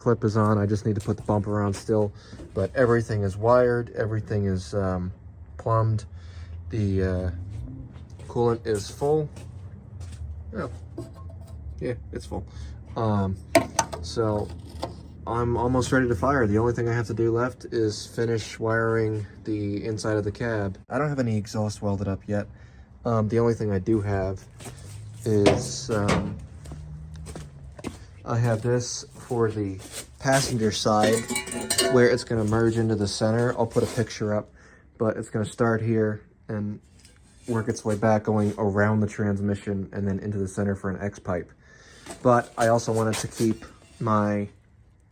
Clip is on. I just need to put the bumper on still, but everything is wired. Everything is plumbed. The coolant is full. Oh, yeah, it's full. So I'm almost ready to fire. The only thing I have to do left is finish wiring the inside of the cab. I don't have any exhaust welded up yet. The only thing I do have is I have this for the passenger side where it's going to merge into the center. I'll put a picture up, but it's going to start here and work its way back, going around the transmission and then into the center for an X pipe. But I also wanted to keep my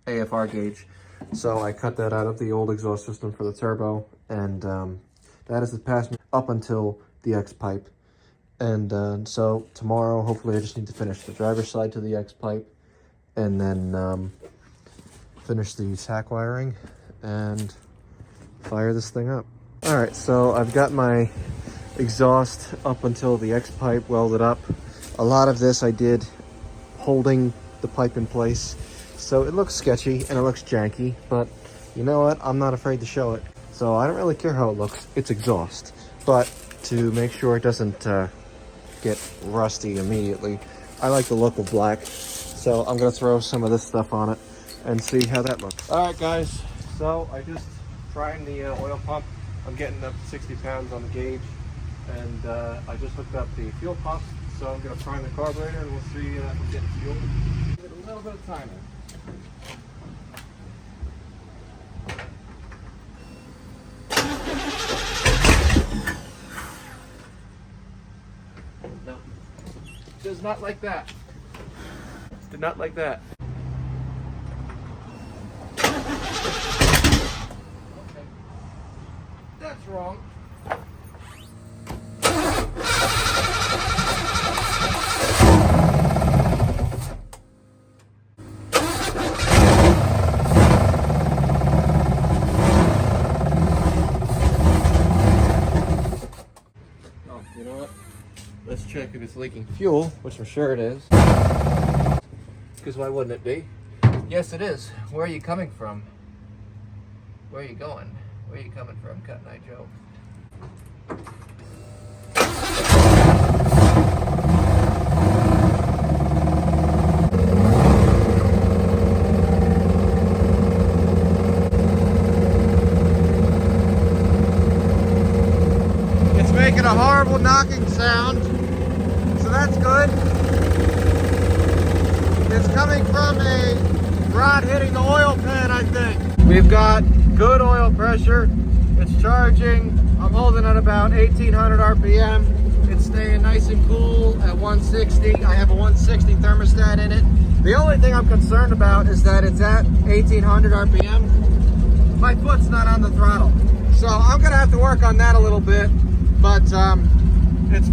AFR gauge, so I cut that out of the old exhaust system for the turbo, and that is the passenger up until the X pipe. And so tomorrow, hopefully, I just need to finish the driver's side to the X pipe, and then finish the tack wiring and fire this thing up. All right, so I've got my exhaust up until the X pipe welded up. A lot of this I did holding the pipe in place, so it looks sketchy and it looks janky, but you know what? I'm not afraid to show it. So I don't really care how it looks. It's exhaust. But to make sure it doesn't get rusty immediately, I like the look of black. So I'm gonna throw some of this stuff on it and see how that looks. All right, guys. So I just primed the oil pump. I'm getting up to 60 pounds on the gauge, and I just hooked up the fuel pump. So I'm gonna prime the carburetor, and we'll see if we're getting fuel. Give it a little bit of time. No, does not like that. Did not like that. Okay, that's wrong. You know what? Let's check if it's leaking fuel, which I'm sure it is. Because why wouldn't it be? Yes, it is. Where are you coming from? Where are you going? Where are you coming from, Cotton Eye Joe? Making a horrible knocking sound, so that's good. It's coming from a rod hitting the oil pan, I think. We've got good oil pressure. It's charging. I'm holding at about 1800 RPM. It's staying nice and cool at 160. I have a 160 thermostat in it. The only thing I'm concerned about is that it's at 1800 RPM. My foot's not on the throttle, so I'm gonna have to work on that a little bit. But it's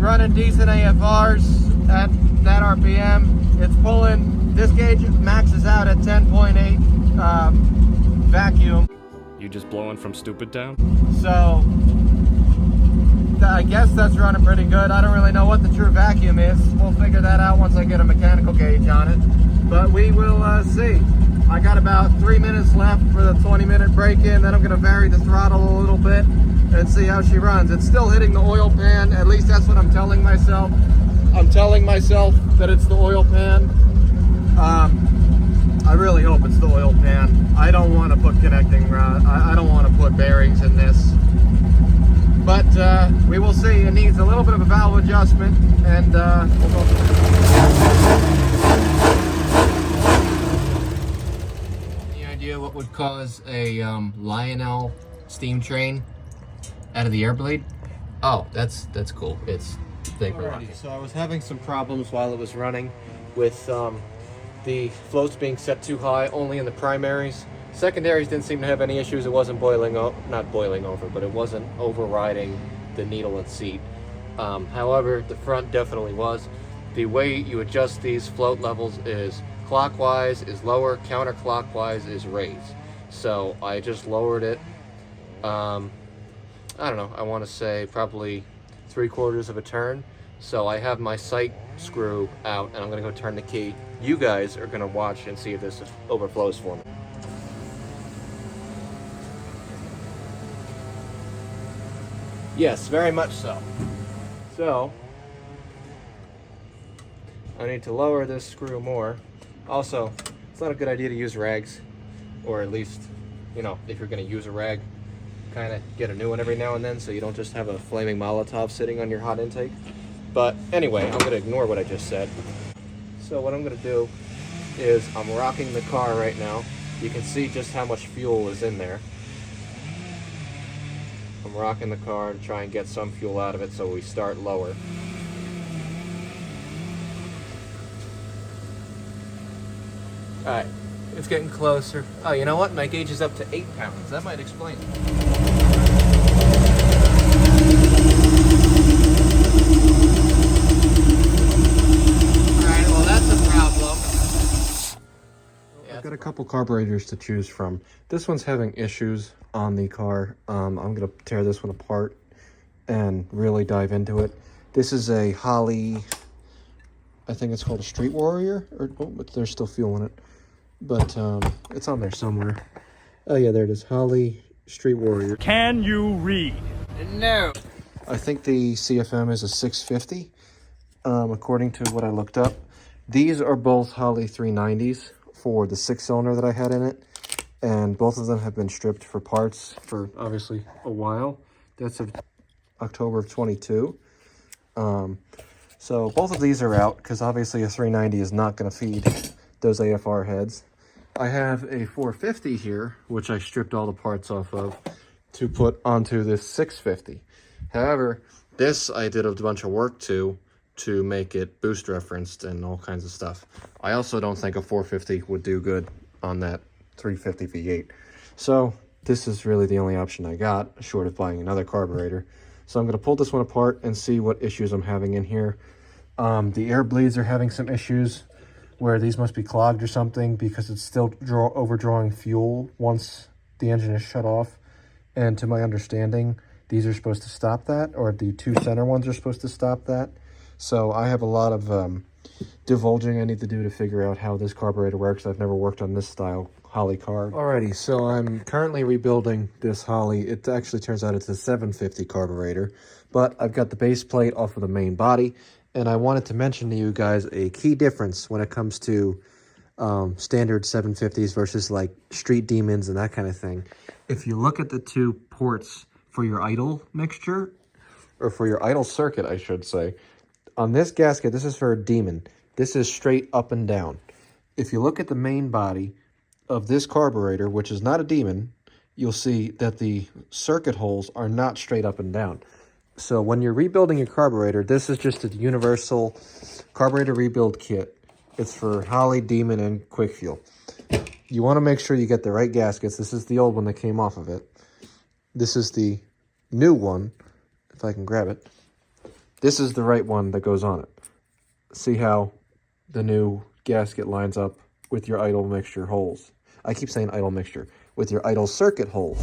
running decent AFRs at that RPM. It's pulling, this gauge maxes out at 10.8 vacuum. You just blowing from Stupid Town? So I guess that's running pretty good. I don't really know what the true vacuum is. We'll figure that out once I get a mechanical gauge on it. But we will see. I got about 3 minutes left for the 20-minute break-in. Then I'm going to vary the throttle a little bit and see how she runs. It's still hitting the oil pan. At least that's what I'm telling myself. I'm telling myself that it's the oil pan. I really hope it's the oil pan. I don't want to put connecting rod. I don't want to put bearings in this. But we will see. It needs a little bit of a valve adjustment, and we'll go from there. Any idea what would cause a Lionel steam train out of the air blade? Oh, that's cool. It's vapor locking. So I was having some problems while it was running with the floats being set too high only in the primaries. Secondaries didn't seem to have any issues. It wasn't not boiling over, but it wasn't overriding the needle and seat. However, the front definitely was. The way you adjust these float levels is clockwise is lower, counterclockwise is raised. So I just lowered it. I don't know, I want to say probably 3/4 of a turn. So I have my sight screw out and I'm gonna go turn the key. You guys are gonna watch and see if this overflows for me. Yes, very much so. So, I need to lower this screw more. Also, it's not a good idea to use rags, or at least, you know, if you're gonna use a rag, kind of get a new one every now and then so you don't just have a flaming Molotov sitting on your hot intake. But anyway, I'm gonna ignore what I just said. So what I'm gonna do is I'm rocking the car right now. You can see just how much fuel is in there. I'm rocking the car to try and get some fuel out of it so we start lower. Alright, it's getting closer. Oh, you know what? My gauge is up to 8 pounds. That might explain it. Alright, well that's a problem. I've got a couple carburetors to choose from. This one's having issues on the car. I'm going to tear this one apart and really dive into it. This is a Holley, I think it's called a Street Warrior, or but there's still fuel in it. But it's on there somewhere. Oh yeah, there it is. Holley Street Warrior. Can you read? No. I think the CFM is a 650, according to what I looked up. These are both Holley 390s for the 6-cylinder that I had in it. And both of them have been stripped for parts for obviously a while. That's of October of 22. So both of these are out because obviously a 390 is not going to feed those AFR heads. I have a 450 here, which I stripped all the parts off of to put onto this 650. However, this I did a bunch of work to make it boost referenced and all kinds of stuff. I also don't think a 450 would do good on that 350 V8. So this is really the only option I got, short of buying another carburetor. So I'm going to pull this one apart and see what issues I'm having in here. The air bleeds are having some issues where these must be clogged or something because it's still overdrawing fuel once the engine is shut off. And to my understanding, these are supposed to stop that, or the two center ones are supposed to stop that. So I have a lot of divulging I need to do to figure out how this carburetor works. I've never worked on this style Holley car. Alrighty, so I'm currently rebuilding this Holley. It actually turns out it's a 750 carburetor, but I've got the base plate off of the main body, and I wanted to mention to you guys a key difference when it comes to standard 750s versus like street demons and that kind of thing. If you look at the two ports for your idle mixture, or for your idle circuit, I should say, on this gasket, this is for a demon. This is straight up and down. If you look at the main body of this carburetor, which is not a demon, you'll see that the circuit holes are not straight up and down. So when you're rebuilding your carburetor, this is just a universal carburetor rebuild kit. It's for Holley, Demon, and Quick Fuel. You want to make sure you get the right gaskets. This is the old one that came off of it. This is the new one, if I can grab it. This is the right one that goes on it. See how the new gasket lines up with your idle mixture holes. I keep saying idle mixture, with your idle circuit holes.